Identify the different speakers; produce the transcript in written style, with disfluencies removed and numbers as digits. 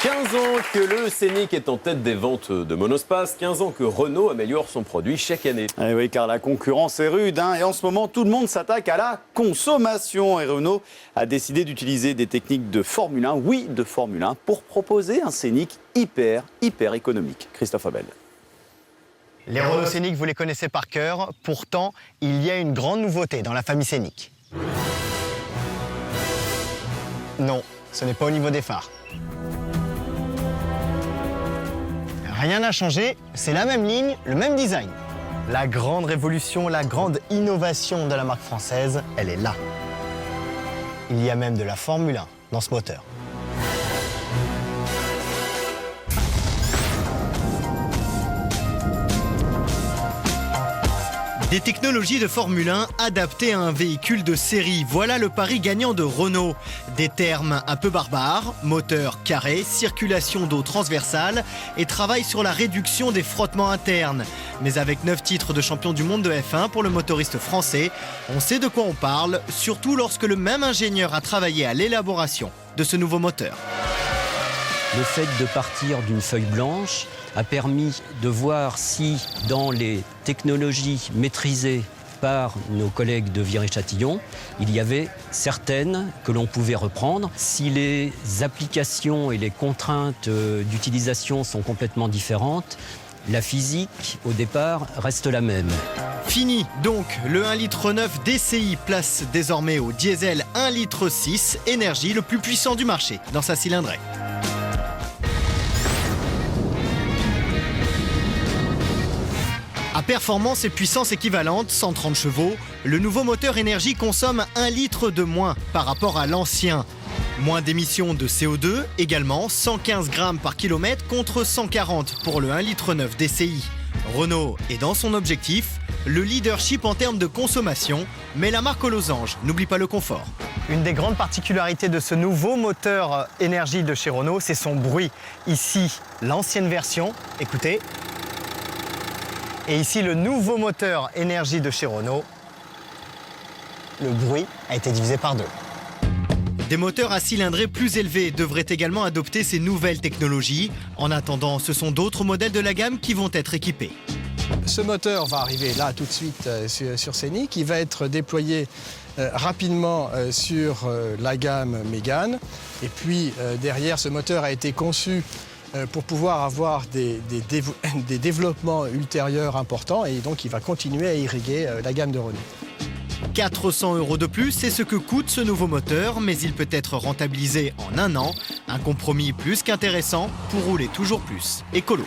Speaker 1: 15 ans que le Scénic est en tête des ventes de monospace, 15 ans que Renault améliore son produit chaque année.
Speaker 2: Eh oui, car la concurrence est rude, et en ce moment, tout le monde s'attaque à la consommation. Et Renault a décidé d'utiliser des techniques de Formule 1, oui, de Formule 1, pour proposer un Scénic hyper économique. Christophe Abel.
Speaker 3: Les Renault Scénic, vous les connaissez par cœur. Pourtant, il y a une grande nouveauté dans la famille Scénic. Non, ce n'est pas au niveau des phares. Rien n'a changé, c'est la même ligne, le même design. La grande révolution, la grande innovation de la marque française, elle est là. Il y a même de la Formule 1 dans ce moteur. Des technologies de Formule 1 adaptées à un véhicule de série. Voilà le pari gagnant de Renault. Des termes un peu barbares, moteur carré, circulation d'eau transversale et travail sur la réduction des frottements internes. Mais avec 9 titres de champion du monde de F1 pour le motoriste français, on sait de quoi on parle, surtout lorsque le même ingénieur a travaillé à l'élaboration de ce nouveau moteur.
Speaker 4: Le fait de partir d'une feuille blanche a permis de voir si, dans les technologies maîtrisées par nos collègues de Viry-Châtillon, il y avait certaines que l'on pouvait reprendre. Si les applications et les contraintes d'utilisation sont complètement différentes, la physique, au départ, reste la même.
Speaker 3: Fini donc, le 1,9 litre DCI place désormais au diesel 1,6 litre énergie, le plus puissant du marché dans sa cylindrée. À performance et puissance équivalente, 130 chevaux, le nouveau moteur énergie consomme 1 litre de moins par rapport à l'ancien. Moins d'émissions de CO2, également 115 grammes par kilomètre contre 140 pour le 1,9 litre DCI. Renault est dans son objectif, le leadership en termes de consommation, mais la marque aux losanges n'oublie pas le confort. Une des grandes particularités de ce nouveau moteur énergie de chez Renault, c'est son bruit. Ici, l'ancienne version, écoutez. Et ici, le nouveau moteur énergie de chez Renault, le bruit a été divisé par 2. Des moteurs à cylindrée plus élevés devraient également adopter ces nouvelles technologies. En attendant, ce sont d'autres modèles de la gamme qui vont être équipés.
Speaker 5: Ce moteur va arriver là tout de suite sur Scénic. Il va être déployé rapidement sur la gamme Mégane. Et puis derrière, ce moteur a été conçu pour pouvoir avoir des développements ultérieurs importants, et donc il va continuer à irriguer la gamme de Renault.
Speaker 3: 400 € de plus, c'est ce que coûte ce nouveau moteur, mais il peut être rentabilisé en 1 an. Un compromis plus qu'intéressant pour rouler toujours plus écolo.